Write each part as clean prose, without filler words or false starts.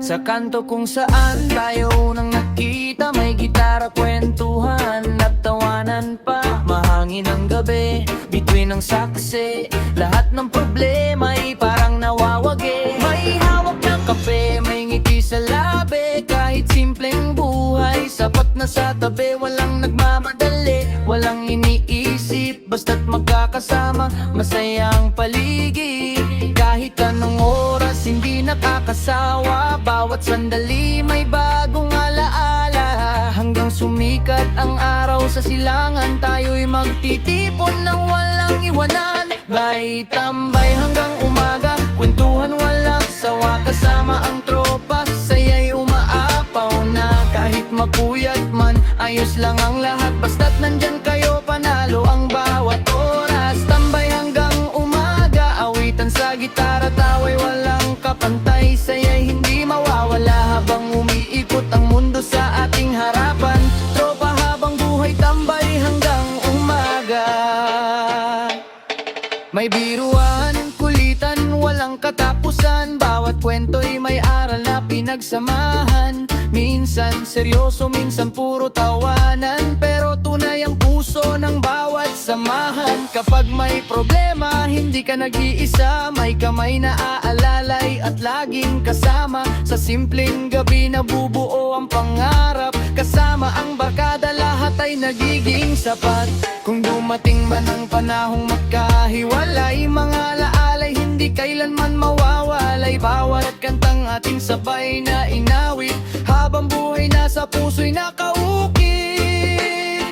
Sa kanto kung saan tayo unang nakita, may gitara, kwentuhan at tawanan pa. Mahangin ang gabi, bituin ng saksi, lahat ng problema ay parang nawawagi. May hawak ng kape, may ngiti sa labi, kahit simpleng buhay sapat na sa tabi. Walang nagmamadali, walang iniisip, basta't magkakasama, masayang paligid. Kahit anong oras, hindi nakakasawa, bawat sandali may bagong alaala. Hanggang sumikat ang araw sa silangan, tayo'y magtitipon ng walang iwanan. May tambay hanggang umaga, kwentuhan walang sawa, kasama ang tropa, saya'y umaapaw na. Kahit mapuyat man, ayos lang ang lahat, basta't nandyan kayo, panalo ang bawat oras. Tambay hanggang umaga, awitan sa gitara, tawa'y walang kapantay, saya'y hindi mawawala habang umiikot ang mundo sa ating harapan. Tropa habang buhay, tambay hanggang umaga. May biruan, kulitan, walang katapusan, bawat kwento'y may aral na pinagsamahan. Minsan seryoso, minsan puro tawanan, pero tunay ang puso ng bawat samahan. Kapag may problema, hindi ka nag-iisa, may kamay na aalalay at laging kasama. Sa simpleng gabi nabubuo ang pangarap, kasama ang barkada, lahat ay nagiging sapat. Kung dumating man ang panahong magkahiwalay, mga laalay hindi kailanman mawawalay. Bawat kantang ating sabay na inawit, habang buhay nasa puso'y nakaukit.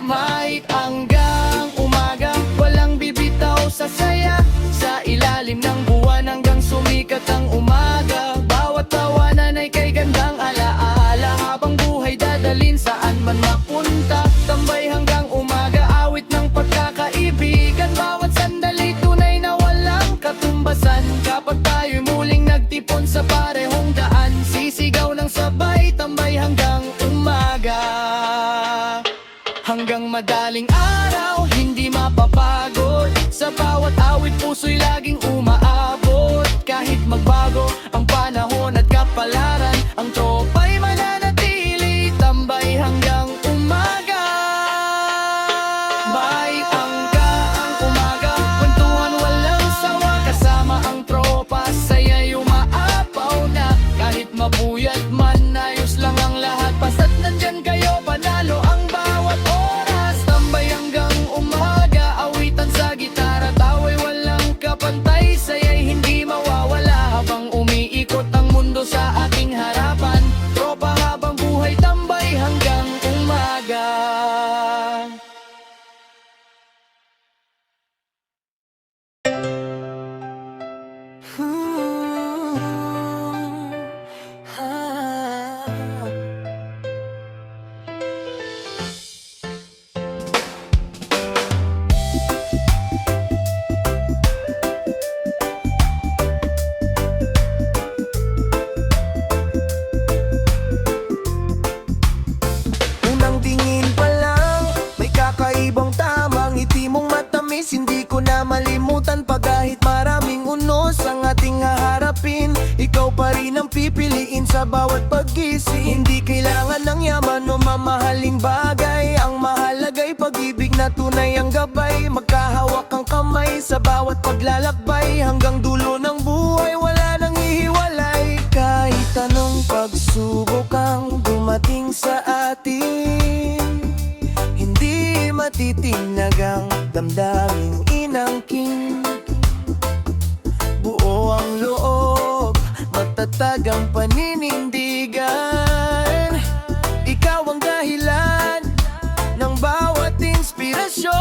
May hanggang umaga, walang bibitaw sa saya, sa ilalim ng buwan hanggang sumikat ang umaga. Bawat tawanan ay kay gandang alaala, habang buhay dadalin saan man mapunta. Tambay hanggang umaga, awit ng pagkakaibigan, bawat sandali tunay na walang katumbasan. Kapag tayo'y muling nagtipon sa parehong daan, sisigaw ng sabay, tambay hanggang umaga. Hanggang madaling araw, hindi mapapagod, sa bawat awit puso'y laging umaabot. Kahit magbago ang panahon at kapalaran, ang tropa'y mananatili, tambay hanggang umaga. May hanggang umaga, kwentuhan walang sawa, kasama ang tropa, saya'y umaapaw na. Kahit mapuyat man, ayos lang ang lahat, basta't nandyan kayo, panalo ang bawat oras. Tambay hanggang umaga, awitan sa gitara, tawa'y walang kapantay, saya'y hindi mawawala habang umiikot ang mundo sa ating harapan. Tropa habang buhay, tambay hanggang umaga. Unang tingin pa lang, may kakaibang tamang ngiti mong matamis, hindi ko na malimutan pa. Kahit maraming unos ang ating haharapin, ikaw pa rin ang pipiliin sa bawat pag-gising. Hindi kailangan ng yaman o mamahaling bagay, ang mahalaga'y pag-ibig na tunay ang gabay. Magkahawak ang kamay sa bawat paglalakbay, hanggang dulo ng buhay wala nang ihiwalay. Kahit anong pagsubok ang dumating sa atin, hindi matitinag ang damdaming inangkin. Buo ang loob, matatag ang paninindigan. Ikaw ang dahilan ng bawat inspirasyon.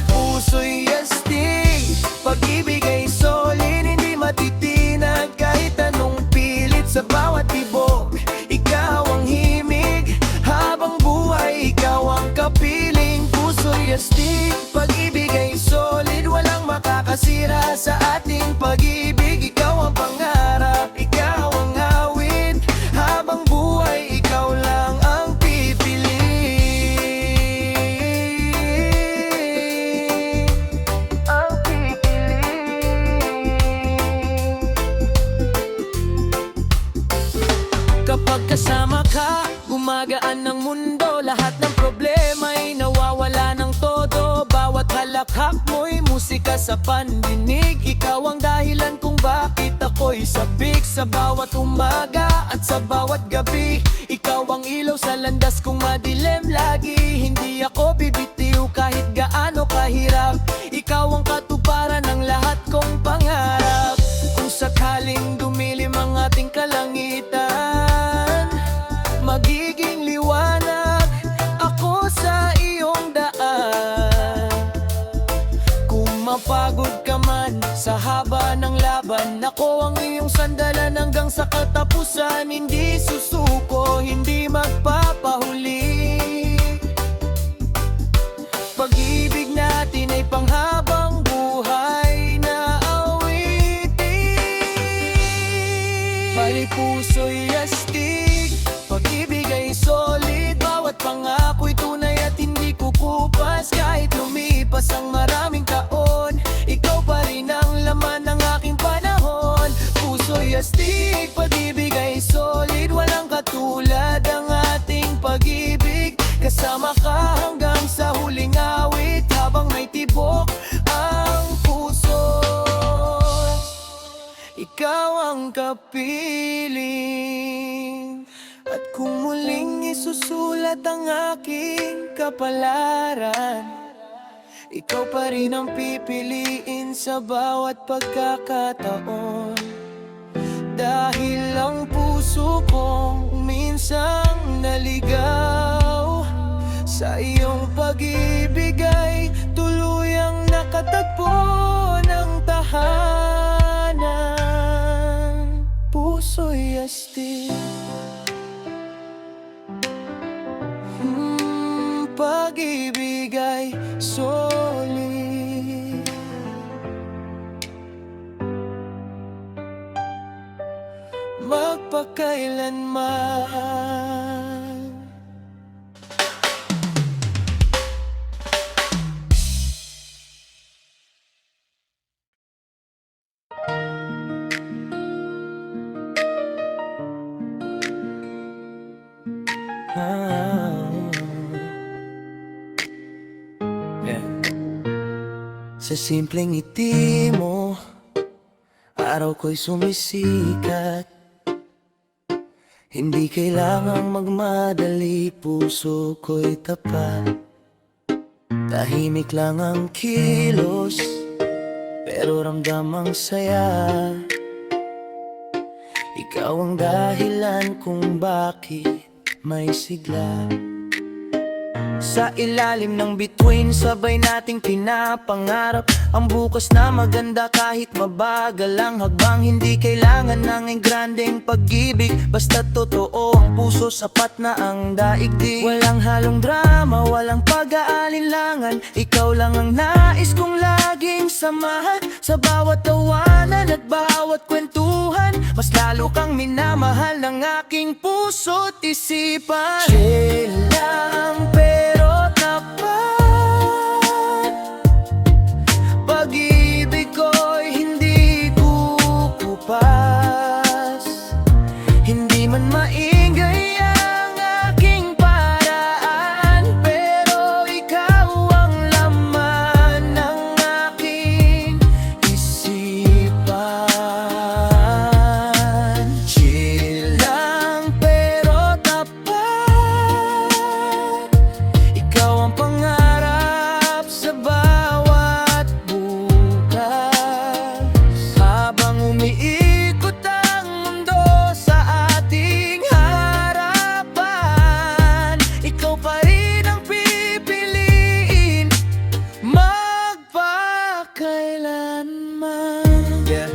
Puso'y astig, pag-ibig ay solid, hindi matitinag kahit anong pilit. Sa bawat tibok, ikaw ang himig, habang buhay ikaw ang kapiling. Puso'y astig, pag-ibig ay solid, walang makakasira sa ating pag-ibig. Ikaw ang pangarap, ikaw ang awit, habang buhay ikaw lang ang pipili. Ang pipili. Kapag kasama ka, gumagaan ng mundo. Lahat ng problema ay nawawala ng todo. Bawat halakhak mo'y musika sa pandinig. Ikaw ang dahilan kung bakit ako'y sabik. Sa bawat umaga at sa bawat gabi, ikaw ang ilaw sa landas kung madilim lagi. Hindi ako bibitiw kahit gaano kahirap. Ikaw ang katuparan ng lahat kong pangarap. Kung sakaling dumilim ang ating kalangitan, magiging liwanag ako sa iyong daan. Kung mapagod ka man sa haba ng laban, ako ang iyong sandalan hanggang sa katapusan. Hindi susuko, hindi magpapahuli. Pag-ibig natin ay panghabang buhay na awitin. Bali puso'y astig, pag-ibig ay solid. Bawat pangako'y tunay at hindi kukupas. Kahit lumipas ang maraming taon, ikaw pa rin ang laman ng aking panahon. Puso'y astig, pag-ibig ay solid. Walang katulad ang ating pag-ibig. Kasama ka hanggang sa huling awit, habang may tibok ang puso. Ikaw ang kapiling. At kung muling isusulat ang aking kapalaran, ikaw pa rin ang pipiliin sa bawat pagkakataon. Dahil ang puso kong minsang naligaw sa iyong pag-ibig ay tuluyang nakatagpo ng tahanan. Puso'y astig, pag-ibig ay solid. Magpakailanman. Sa simpleng ngiti mo, araw ko'y sumisikat. Hindi kailangang magmadali, puso ko'y tapat. Tahimik lang ang kilos, pero ramdam ang saya. Ikaw ang dahilan kung bakit may sigla. Sa ilalim ng bituin, sabay nating pinapangarap ang bukas na maganda kahit mabagal ang hakbang. Hindi kailangan ng engrandeng pag-ibig, basta totoo ang puso, sapat na ang daigdig. Walang halong drama, walang pag-aalinlangan. Ikaw lang ang nais kong laging samahan. Sa bawat tawanan at bawat kwentuhan, mas lalo kang minamahal ng aking puso't isipan. Chill lang pero tapat, pag-ibig ko'y hindi kukupas. Hindi man maingay ang aking paraan, pero ikaw ang laman ng aking isipan. Chill lang pero tapat, ikaw ang pangarap sa bawat bukas. Habang umiikot ang mundo sa ating harapan, ikaw pa rin ang pipiliin magpakailanman. Yeah,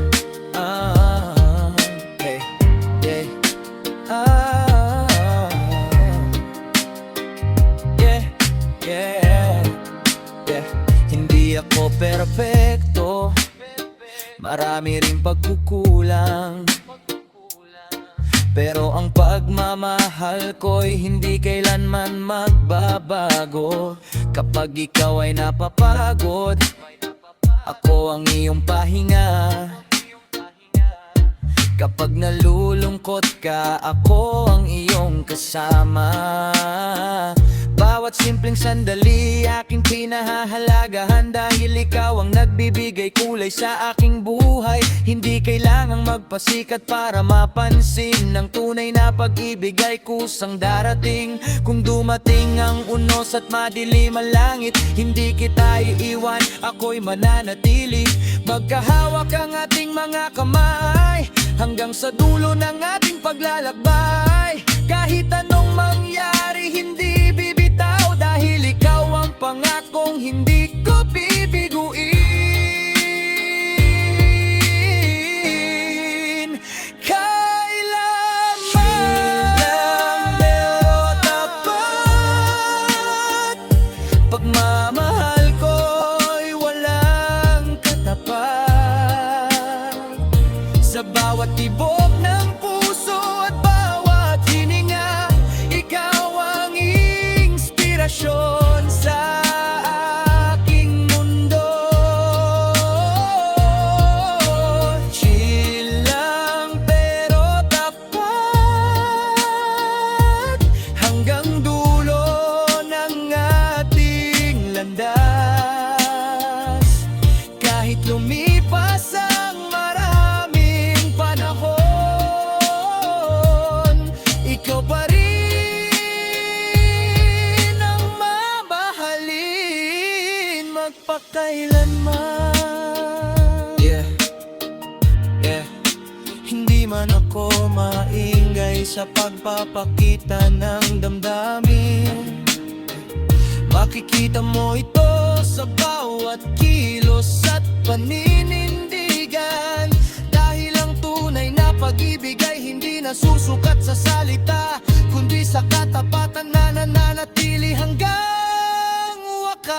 hey, yeah, yeah, yeah, yeah. Hindi ako perpekto, marami ring pagkukulang, pero ang pagmamahal ko'y hindi kailanman magbabago. Kapag ikaw ay napapagod, ako ang iyong pahinga. Kapag nalulungkot ka, ako ang iyong kasama. Bawat simpleng sandali aking pinahahalagahan, dahil ikaw ang nagbibigay kulay sa aking buhay. Hindi kailangang magpasikat para mapansin, ng tunay na pag-ibig ay kusang darating. Kung dumating ang unos at madilim ang langit, hindi kita iiwan, ako'y mananatili. Magkahawak ang ating mga kamay hanggang sa dulo ng ating paglalakbay. Kahit anong mangyari, hindi bibitaw, dahil ikaw ang pangakong hindi ko bibiguin kailanman. Silang pero tapat, pagmamahal ko'y walang katapat. Sa bawat tibok ng puso at bawat hininga, ikaw ang inspirasyon sa aking mundo. Chill lang pero tapat, hanggang dulo ng ating landas. Kahit lumipas ang maraming panahon, ikaw pa rin ang mamahalin magpakailanman. Yeah, yeah. Hindi man ako maingay sa pagpapakita ng damdamin, makikita mo ito sa bawat kilos at paninindigan. Dahil ang tunay na pag-ibig ay hindi nasusukat sa salita, kundi sa katapatan na nananatili hanggang wakas.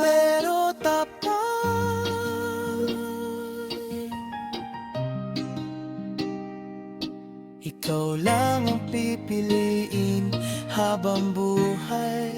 Pero tapat, ikaw lang ang pipiliin habang buhay.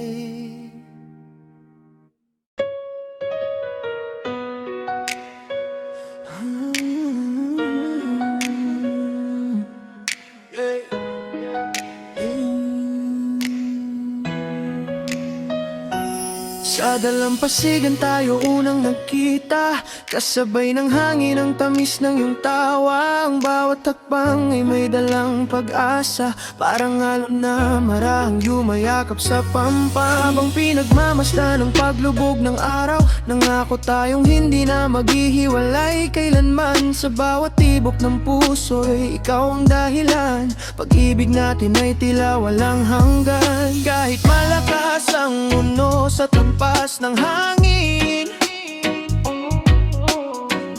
Sa dalampasigan tayo unang nagkita, kasabay ng hangin ang tamis ng iyong tawa. Ang bawat takbang ay may dalang pag-asa, parang alon na marahang yumayakap sa pampa. Habang pinagmamasdan ng paglubog ng araw, nangako tayong hindi na maghihiwalay kailanman. Sa bawat tibok ng puso ay ikaw ang dahilan, pag-ibig natin ay tila walang hanggan. Kahit malakas ang unos at lampas ng hangin,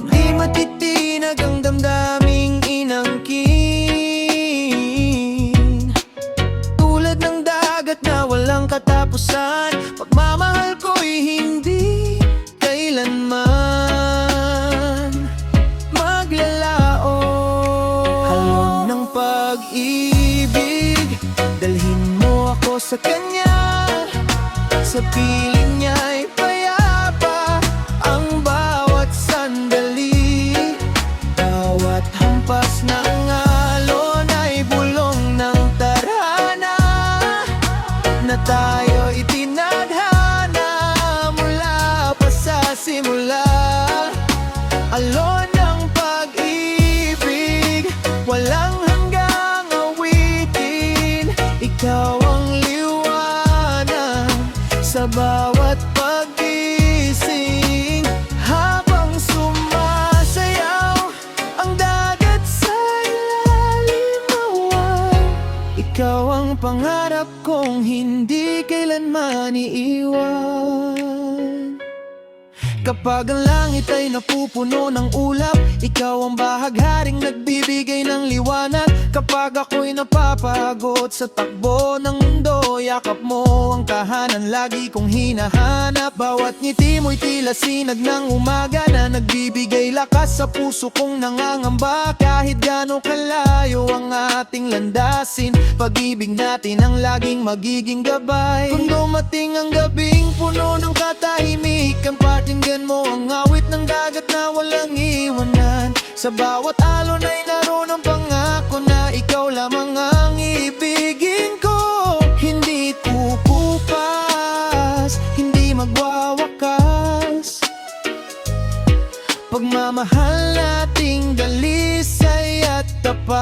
di matitinag ang damdaming inangkin. Tulad ng dagat na walang katapusan, pagmamahal ko'y hindi kailanman maglalaon. Halong ng pag-ibig, dalhin mo ako sa kanya. Sa piling niya'y payapa ang bawat sandali. Bawat hampas ng alon ay bulong ng tarana, na tayo itinadhana mula pa sa simula. Alon ng pag-ibig, walang hanggang awitin. Ikaw ang liwanag sa bawat pag-gising, habang sumasayaw ang dagat sa ilalim awan. Ikaw ang pangarap kong hindi kailanman iiwan. Kapag ang langit ay napupuno ng ulap, ikaw ang bahagharing nagbibigay ng liwanag. Kapag ako'y napapagod sa takbo ng mundo, yakap mo ang tahanan lagi kong hinahanap. Bawat ngiti mo'y tila sinag ng umaga na nagbibigay lakas sa puso kong nangangamba. Kahit gaano kalayo ang ating landasin, pag-ibig natin ang laging magiging gabay. Kung dumating ang gabing puno ng katahimikan, pakinggan mo ang awit ng dagat na walang iwanan. Sa bawat alon ay naroon ang pangako na ikaw lamang ang ibigin ko. Hindi kukupas, hindi magwawakas. Pagmamahal nating dalisay at tapat.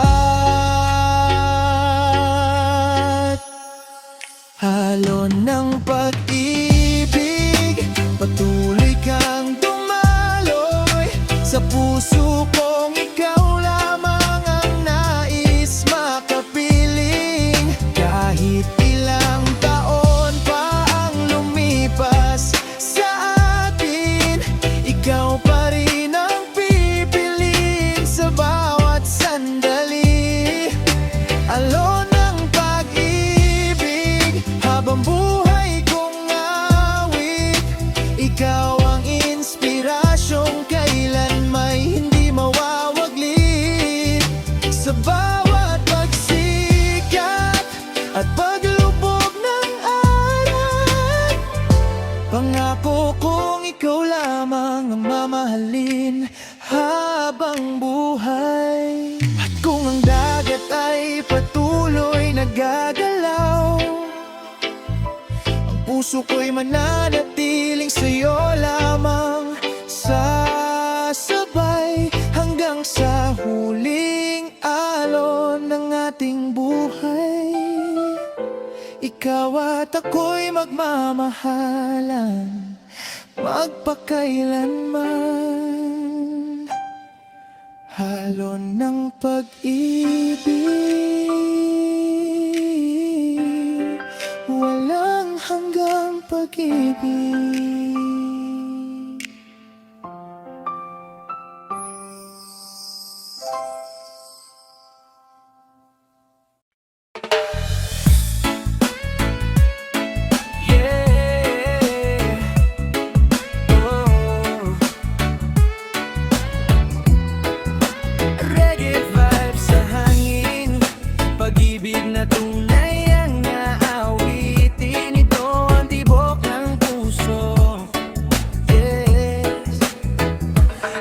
Halo ng pag-ibig, patuloy kang dumaloy. Sa puso kong ikaw lamang ang nais makapiling. Kahit ilang taon pa ang lumipas sa atin, ikaw pa rin ang pipiliin sa bawat sandali. Alon ng pag-ibig, habang buhay kong awit, ikaw ang inspirasyong kailan may hindi mawawaglit. Sa bawat pagsikat at paglubog ng araw, pangako kong ikaw lamang ang mamahalin habang buhay. At kung ang dagat ay patuloy nagagalaw, ang puso ko'y mananatiling sa'yo lamang, sasabay hanggang sa huling alon ng ating buhay. Ikaw at ako'y magmamahalan magpakailanman. Halo ng pag-ibig, walang hanggang pag-ibig. Reggae vibes sa hangin, pag-ibig na tunay ang naawitin. Ito ang tibok ng puso. Yes.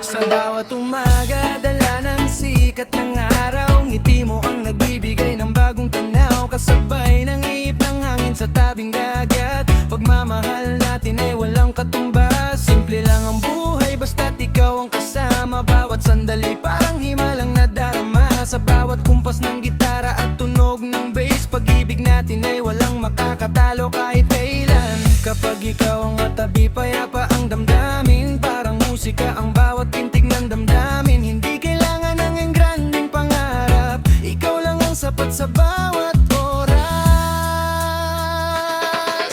Sa bawat umaga, dala ng sikat ng araw, ngiti mo ang nagbibigay ng bagong tanaw. Kasabay ng ihip ng hangin sa tabing dagat, pagmamahal natin ay walang katumbas. Simple lang ang buhay basta't ikaw ang kasama. Bawat sandali parang himalang nadarama. Sa bawat kumpas ng gitara at tunog ng bass, pag-ibig natin ay walang makakatalo kahit kailan. Kapag ikaw ang katabi, payapa ang damdamin. Parang musika ang bawat tintig ng damdamin. Hindi kailangan ng engranding pangarap, ikaw lang ang sapat sa bawat oras.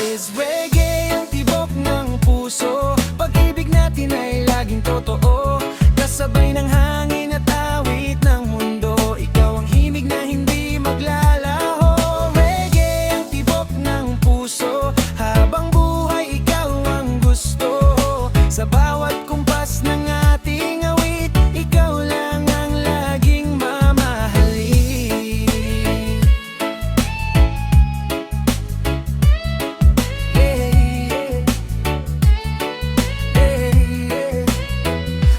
Is reggae ang tibok ng puso, pag-ibig natin ay laging totoo. Kasabay ng hangin at awit ng mundo, ikaw ang himig na hindi maglalaho. Reggae ang tibok ng puso, habang buhay ikaw ang gusto. Sa bawat kumpas ng ating awit, ikaw lang ang laging mamahalin.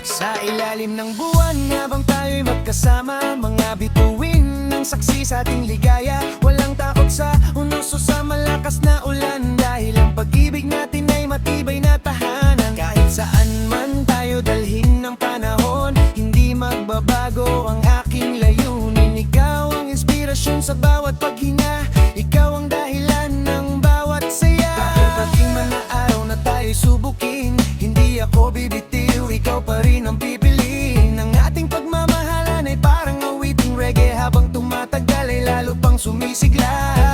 Sa ilalim ng buwan, habang tayo'y magkasama, mga bituin ng saksi sa ating ligaya. Walang takot sa unos o sa malakas na ulan, dahil ang pag-ibig natin ay matibay na tahanan. Kahit saan man tayo dalhin ng panahon, hindi magbabago ang aking layunin. Ikaw ang inspirasyon sa bawat paghinga, ikaw ang dahilan ng bawat saya. Pagdating man na araw na tayo'y subukin, hindi ako bibitiw, ikaw pa rin ang pipiliin. Ang ating pagmamahalan ay parang awiting reggae, habang tumatagal ay lalo pang sumisigla.